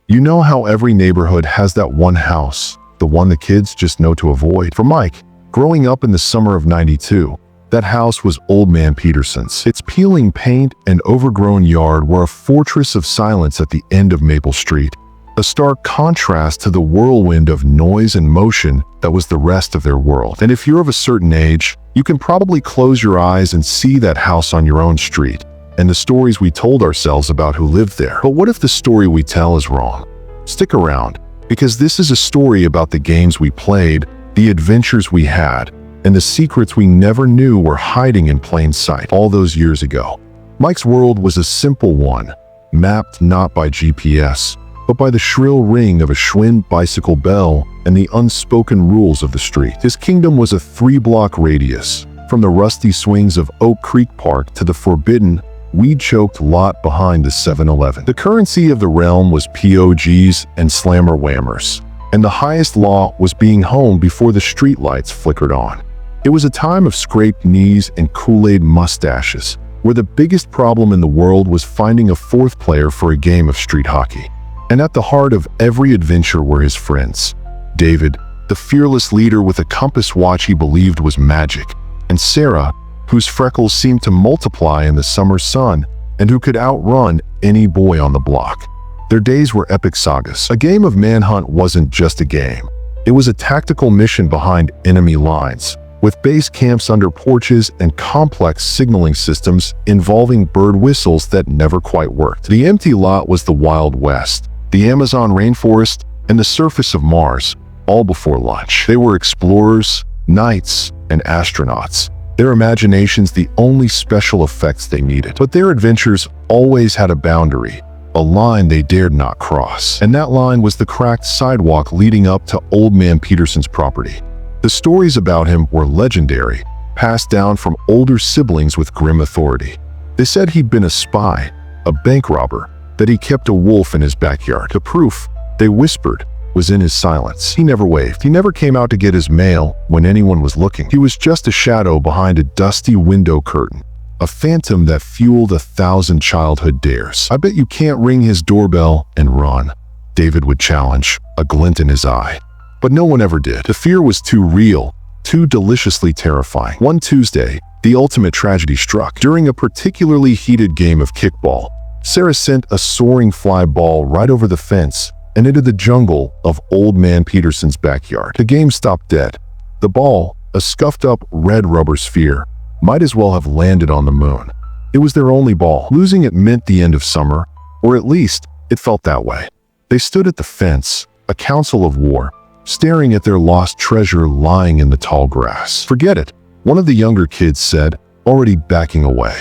You know how every neighborhood has that one house, the one the kids just know to avoid? For Mike, growing up in the summer of '92, that house was Old Man Peterson's. Its peeling paint and overgrown yard were a fortress of silence at the end of Maple Street, a stark contrast to the whirlwind of noise and motion that was the rest of their world. And if you're of a certain age, you can probably close your eyes and see that house on your own street, and the stories we told ourselves about who lived there. But what if the story we tell is wrong? Stick around, because this is a story about the games we played, the adventures we had, and the secrets we never knew were hiding in plain sight all those years ago. Mike's world was a simple one, mapped not by GPS, but by the shrill ring of a Schwinn bicycle bell and the unspoken rules of the street. His kingdom was a 3-block radius, from the rusty swings of Oak Creek Park to the forbidden, weed-choked lot behind the 7-Eleven. The currency of the realm was POGs and slammer whammers, and the highest law was being home before the streetlights flickered on. It was a time of scraped knees and Kool-Aid mustaches, where the biggest problem in the world was finding a fourth player for a game of street hockey. And at the heart of every adventure were his friends. David, the fearless leader with a compass watch he believed was magic, and Sarah, whose freckles seemed to multiply in the summer sun and who could outrun any boy on the block. Their days were epic sagas. A game of manhunt wasn't just a game. It was a tactical mission behind enemy lines, with base camps under porches and complex signaling systems involving bird whistles that never quite worked. The empty lot was the Wild West, the Amazon rainforest, and the surface of Mars, all before lunch. They were explorers, knights, and astronauts, their imaginations the only special effects they needed. But their adventures always had a boundary, a line they dared not cross. And that line was the cracked sidewalk leading up to Old Man Peterson's property. The stories about him were legendary, passed down from older siblings with grim authority. They said he'd been a spy, a bank robber, that he kept a wolf in his backyard. The proof, they whispered, was in his silence. He never waved. He never came out to get his mail when anyone was looking. He was just a shadow behind a dusty window curtain, a phantom that fueled 1,000 childhood dares. "I bet you can't ring his doorbell and run," David would challenge, a glint in his eye. But no one ever did. The fear was too real, too deliciously terrifying. One Tuesday, the ultimate tragedy struck. During a particularly heated game of kickball, Sarah sent a soaring fly ball right over the fence and into the jungle of Old Man Peterson's backyard. The game stopped dead. The ball, a scuffed-up red rubber sphere, might as well have landed on the moon. It was their only ball. Losing it meant the end of summer, or at least it felt that way. They stood at the fence, a council of war, staring at their lost treasure lying in the tall grass. "Forget it," one of the younger kids said, already backing away.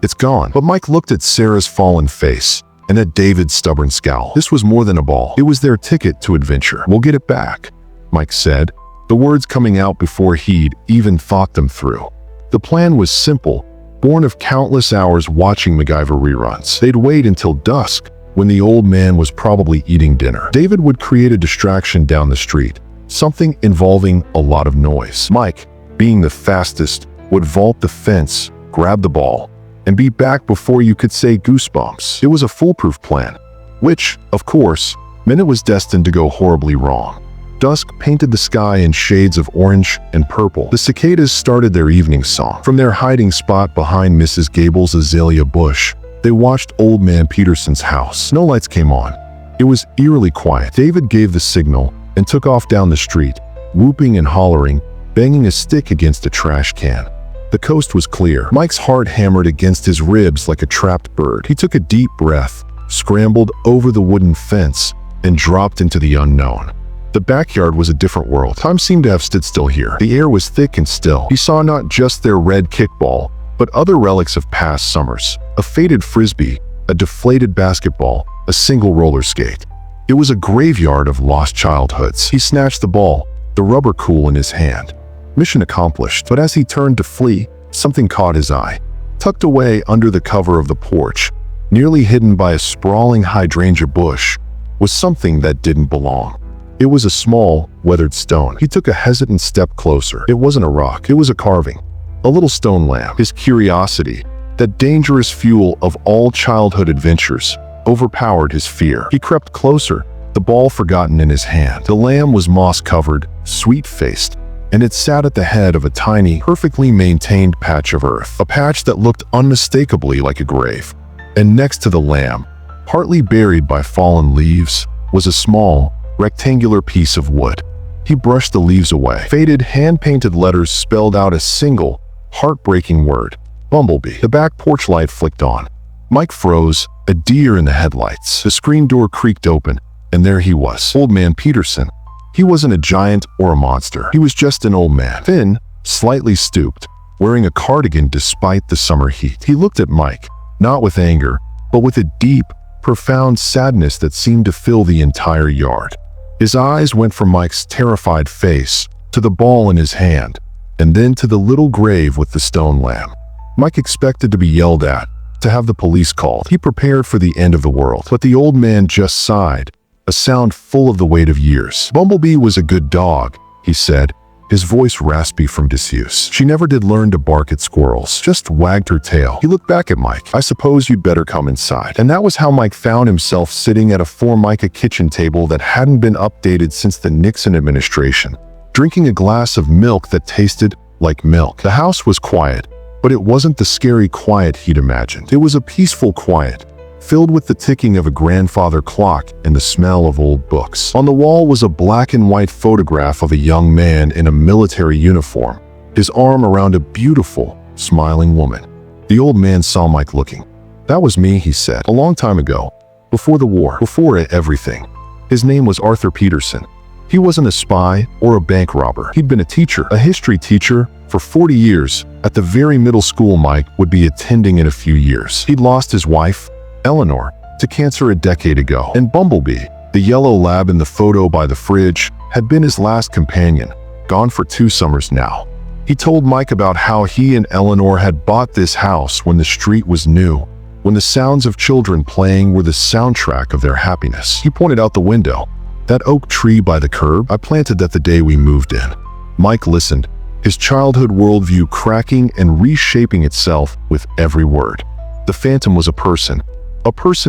"It's gone." But Mike looked at Sarah's fallen face and at David's stubborn scowl. This was more than a ball. It was their ticket to adventure. "We'll get it back," Mike said, the words coming out before he'd even thought them through. The plan was simple, born of countless hours watching MacGyver reruns. They'd wait until dusk, when the old man was probably eating dinner. David would create a distraction down the street, something involving a lot of noise. Mike, being the fastest, would vault the fence, grab the ball, and be back before you could say goosebumps. It was a foolproof plan, which, of course, meant it was destined to go horribly wrong. Dusk painted the sky in shades of orange and purple. The cicadas started their evening song. From their hiding spot behind Mrs. Gable's azalea bush, they watched Old Man Peterson's house. No lights came on. It was eerily quiet. David gave the signal and took off down the street, whooping and hollering, banging a stick against a trash can. The coast was clear. Mike's heart hammered against his ribs like a trapped bird. He took a deep breath, scrambled over the wooden fence, and dropped into the unknown. The backyard was a different world. Time seemed to have stood still here. The air was thick and still. He saw not just their red kickball, but other relics of past summers. A faded frisbee, a deflated basketball, a single roller skate. It was a graveyard of lost childhoods. He snatched the ball, the rubber cool in his hand. Mission accomplished. But as he turned to flee, something caught his eye. Tucked away under the cover of the porch, nearly hidden by a sprawling hydrangea bush, was something that didn't belong. It was a small, weathered stone. He took a hesitant step closer. It wasn't a rock, it was a carving. A little stone lamp. His curiosity, that dangerous fuel of all childhood adventures, overpowered his fear. He crept closer, the ball forgotten in his hand. The lamb was moss-covered, sweet-faced, and it sat at the head of a tiny, perfectly maintained patch of earth, a patch that looked unmistakably like a grave. And next to the lamb, partly buried by fallen leaves, was a small, rectangular piece of wood. He brushed the leaves away. Faded, hand-painted letters spelled out a single, heartbreaking word: Bumblebee. The back porch light flicked on. Mike froze, a deer in the headlights. The screen door creaked open, and there he was, Old Man Peterson. He wasn't a giant or a monster. He was just an old man, thin, slightly stooped, wearing a cardigan despite the summer heat. He looked at Mike, not with anger, but with a deep, profound sadness that seemed to fill the entire yard. His eyes went from Mike's terrified face to the ball in his hand, and then to the little grave with the stone lamb. Mike expected to be yelled at, to have the police called. He prepared for the end of the world, but the old man just sighed, a sound full of the weight of years. Bumblebee was a good dog, he said, his voice raspy from disuse. She never did learn to bark at squirrels, just wagged her tail. He looked back at Mike. I suppose you'd better come inside. And that was how Mike found himself sitting at a Formica kitchen table that hadn't been updated since the Nixon administration, drinking a glass of milk that tasted like milk. The house was quiet, but it wasn't the scary quiet he'd imagined. It was a peaceful quiet, filled with the ticking of a grandfather clock and the smell of old books. On the wall was a black and white photograph of a young man in a military uniform, his arm around a beautiful, smiling woman. The old man saw Mike looking. That was me, he said, a long time ago, before the war, before everything. His name was Arthur Peterson. He wasn't a spy or a bank robber. He'd been a teacher, a history teacher, for 40 years, at the very middle school Mike would be attending in a few years. He'd lost his wife, Eleanor, to cancer a decade ago, and Bumblebee, the yellow lab in the photo by the fridge, had been his last companion, gone for 2 summers now. He told Mike about how he and Eleanor had bought this house when the street was new, when the sounds of children playing were the soundtrack of their happiness. He pointed out the window. That oak tree by the curb, I planted that the day we moved in. Mike listened, his childhood worldview cracking and reshaping itself with every word. The phantom was a person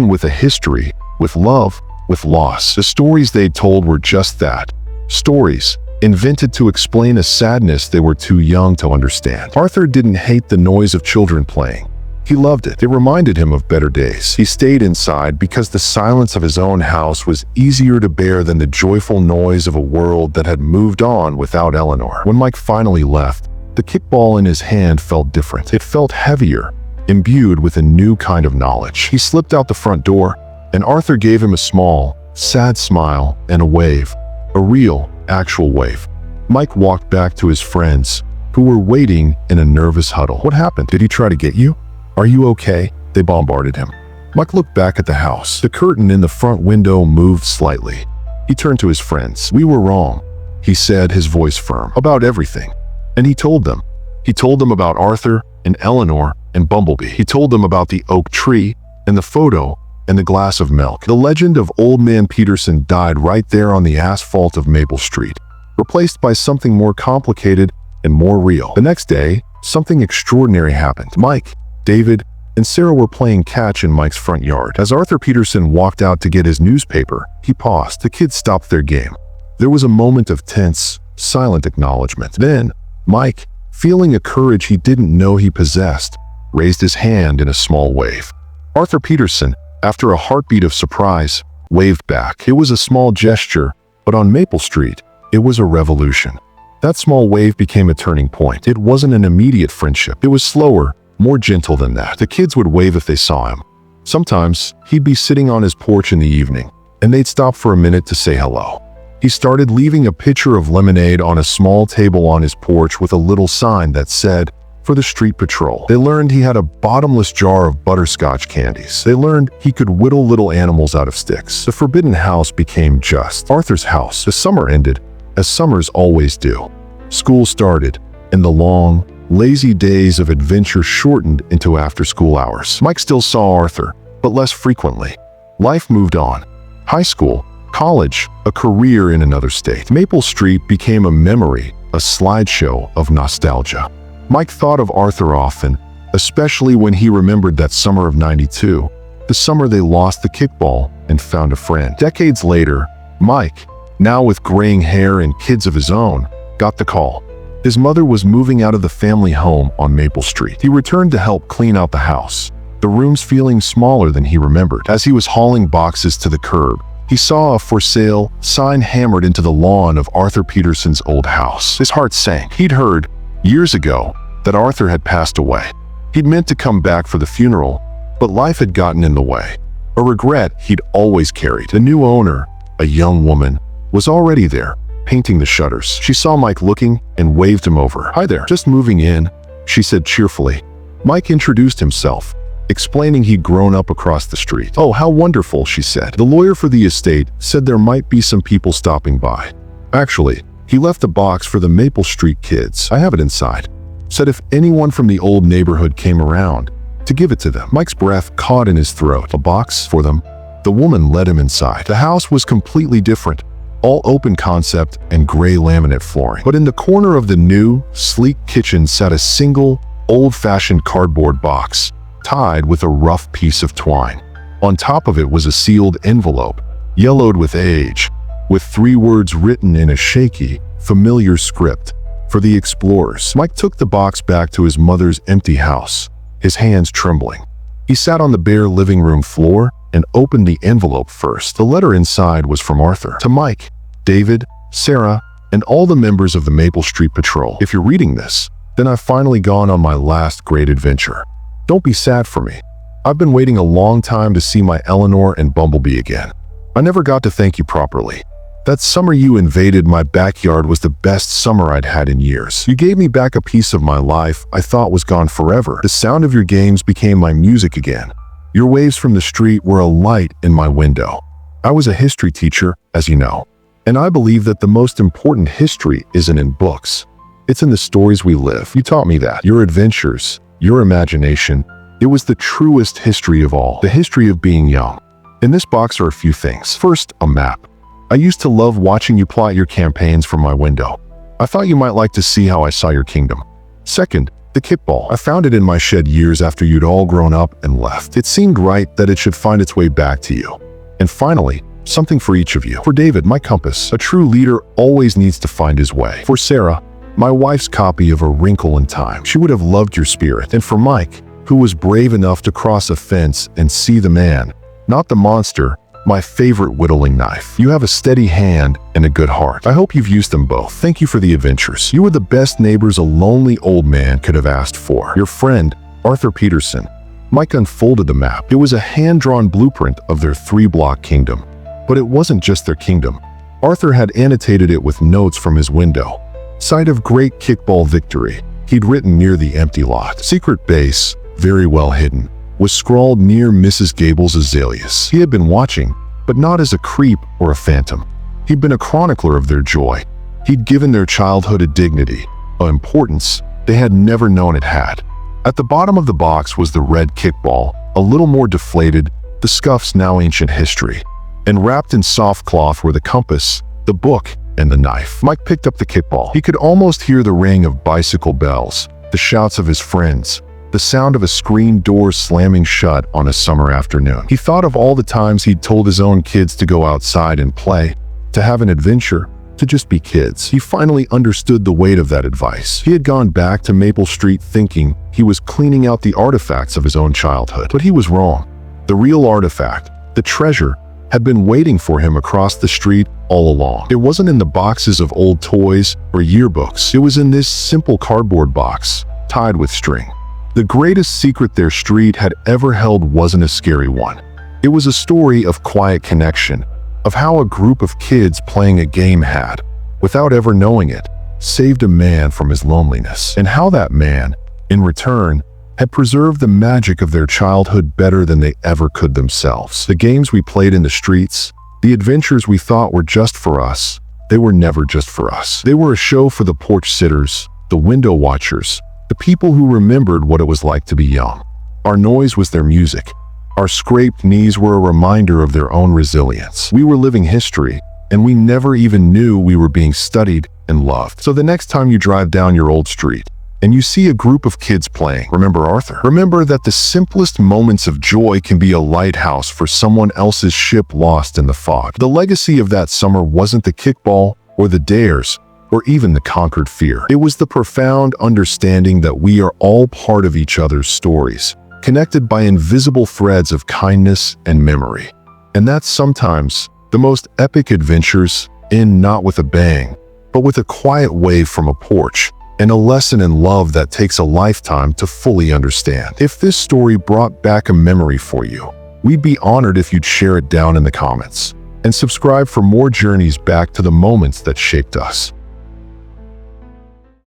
with a history, with love, with loss. The stories they'd told were just that, stories, invented to explain a sadness they were too young to understand. Arthur didn't hate the noise of children playing. He loved it. It reminded him of better days. He stayed inside because the silence of his own house was easier to bear than the joyful noise of a world that had moved on without Eleanor. When Mike finally left, the kickball in his hand felt different. It felt heavier, imbued with a new kind of knowledge. He slipped out the front door, and Arthur gave him a small, sad smile and a wave, a real, actual wave. Mike walked back to his friends, who were waiting in a nervous huddle. What happened? Did he try to get you? Are you okay? They bombarded him. Mike looked back at the house. The curtain in the front window moved slightly. He turned to his friends. We were wrong, he said, his voice firm, about everything. And he told them. He told them about Arthur and Eleanor and Bumblebee. He told them about the oak tree and the photo and the glass of milk. The legend of Old Man Peterson died right there on the asphalt of Maple Street, replaced by something more complicated and more real. The next day, something extraordinary happened. Mike, David, and Sarah were playing catch in Mike's front yard. As Arthur Peterson walked out to get his newspaper, he paused. The kids stopped their game. There was a moment of tense, silent acknowledgement. Then, Mike, feeling a courage he didn't know he possessed, raised his hand in a small wave. Arthur Peterson, after a heartbeat of surprise, waved back. It was a small gesture, but on Maple Street, it was a revolution. That small wave became a turning point. It wasn't an immediate friendship. It was slower, more gentle than that. The kids would wave if they saw him. Sometimes, he'd be sitting on his porch in the evening, and they'd stop for a minute to say hello. He started leaving a pitcher of lemonade on a small table on his porch with a little sign that said, "For the street patrol." They learned he had a bottomless jar of butterscotch candies. They learned he could whittle little animals out of sticks. The forbidden house became just Arthur's house. The summer ended, as summers always do. School started, and the long, lazy days of adventure shortened into after-school hours. Mike still saw Arthur, but less frequently. Life moved on. High school, college, a career in another state. Maple Street became a memory, a slideshow of nostalgia. Mike thought of Arthur often, especially when he remembered that summer of '92, the summer they lost the kickball and found a friend. Decades later, Mike, now with graying hair and kids of his own, got the call. His mother was moving out of the family home on Maple Street. He returned to help clean out the house, the rooms feeling smaller than he remembered. As he was hauling boxes to the curb, he saw a for sale sign hammered into the lawn of Arthur Peterson's old house. His heart sank. He'd heard, years ago, that Arthur had passed away. He'd meant to come back for the funeral, but life had gotten in the way. A regret he'd always carried. The new owner, a young woman, was already there, painting the shutters. She saw Mike looking and waved him over. "Hi there, just moving in," she said cheerfully. Mike introduced himself, explaining he'd grown up across the street. "Oh, how wonderful," she said. "The lawyer for the estate said there might be some people stopping by. Actually, he left a box for the Maple Street kids. I have it inside. Said if anyone from the old neighborhood came around, to give it to them." Mike's breath caught in his throat. A box for them? The woman led him inside. The house was completely different, all open concept and gray laminate flooring. But in the corner of the new, sleek kitchen sat a single, old-fashioned cardboard box, tied with a rough piece of twine. On top of it was a sealed envelope, yellowed with age, with 3 words written in a shaky, familiar script: "For the explorers." Mike took the box back to his mother's empty house, his hands trembling. He sat on the bare living room floor and opened the envelope first. The letter inside was from Arthur. "To Mike, David, Sarah, and all the members of the Maple Street Patrol. If you're reading this, then I've finally gone on my last great adventure. Don't be sad for me. I've been waiting a long time to see my Eleanor and Bumblebee again. I never got to thank you properly. That summer you invaded my backyard was the best summer I'd had in years. You gave me back a piece of my life I thought was gone forever. The sound of your games became my music again. Your waves from the street were a light in my window. I was a history teacher, as you know, and I believe that the most important history isn't in books. It's in the stories we live. You taught me that. Your adventures, your imagination, it was the truest history of all, the history of being young. In this box are a few things. First, a map. I used to love watching you plot your campaigns from my window. I thought you might like to see how I saw your kingdom. Second, the kickball. I found it in my shed years after you'd all grown up and left. It seemed right that it should find its way back to you. And finally, something for each of you. For David, my compass. A true leader always needs to find his way. For Sarah, my wife's copy of A Wrinkle in Time. She would have loved your spirit. And for Mike, who was brave enough to cross a fence and see the man, not the monster, my favorite whittling knife. You have a steady hand and a good heart. I hope you've used them both. Thank you for the adventures. You were the best neighbors a lonely old man could have asked for. Your friend, Arthur Peterson." Mike unfolded the map. It was a hand-drawn blueprint of their 3-block kingdom. But it wasn't just their kingdom. Arthur had annotated it with notes from his window. "Site of great kickball victory," he'd written near the empty lot. "Secret base, very well hidden," was scrawled near Mrs. Gable's azaleas. He had been watching, but not as a creep or a phantom. He'd been a chronicler of their joy. He'd given their childhood a dignity, an importance they had never known it had. At the bottom of the box was the red kickball, a little more deflated, the scuffs now ancient history. And wrapped in soft cloth were the compass, the book, and the knife. Mike picked up the kickball. He could almost hear the ring of bicycle bells, the shouts of his friends, the sound of a screen door slamming shut on a summer afternoon. He thought of all the times he'd told his own kids to go outside and play, to have an adventure, to just be kids. He finally understood the weight of that advice. He had gone back to Maple Street thinking he was cleaning out the artifacts of his own childhood. But he was wrong. The real artifact, the treasure, had been waiting for him across the street all along. It wasn't in the boxes of old toys or yearbooks. It was in this simple cardboard box, tied with string. The greatest secret their street had ever held wasn't a scary one. It was a story of quiet connection, of how a group of kids playing a game had, without ever knowing it, saved a man from his loneliness, and how that man, in return, had preserved the magic of their childhood better than they ever could themselves. The games we played in the streets, the adventures we thought were just for us, they were never just for us. They were a show for the porch sitters, the window watchers, the people who remembered what it was like to be young. Our noise was their music. Our scraped knees were a reminder of their own resilience. We were living history, and we never even knew we were being studied and loved. So the next time you drive down your old street, and you see a group of kids playing. Remember Arthur. Remember that the simplest moments of joy can be a lighthouse for someone else's ship lost in the fog. The legacy of that summer wasn't the kickball or the dares, or even the conquered fear. It was the profound understanding that we are all part of each other's stories, connected by invisible threads of kindness and memory. And that's sometimes the most epic adventures end not with a bang, but with a quiet wave from a porch, and a lesson in love that takes a lifetime to fully understand. If this story brought back a memory for you, we'd be honored if you'd share it down in the comments. And subscribe for more journeys back to the moments that shaped us.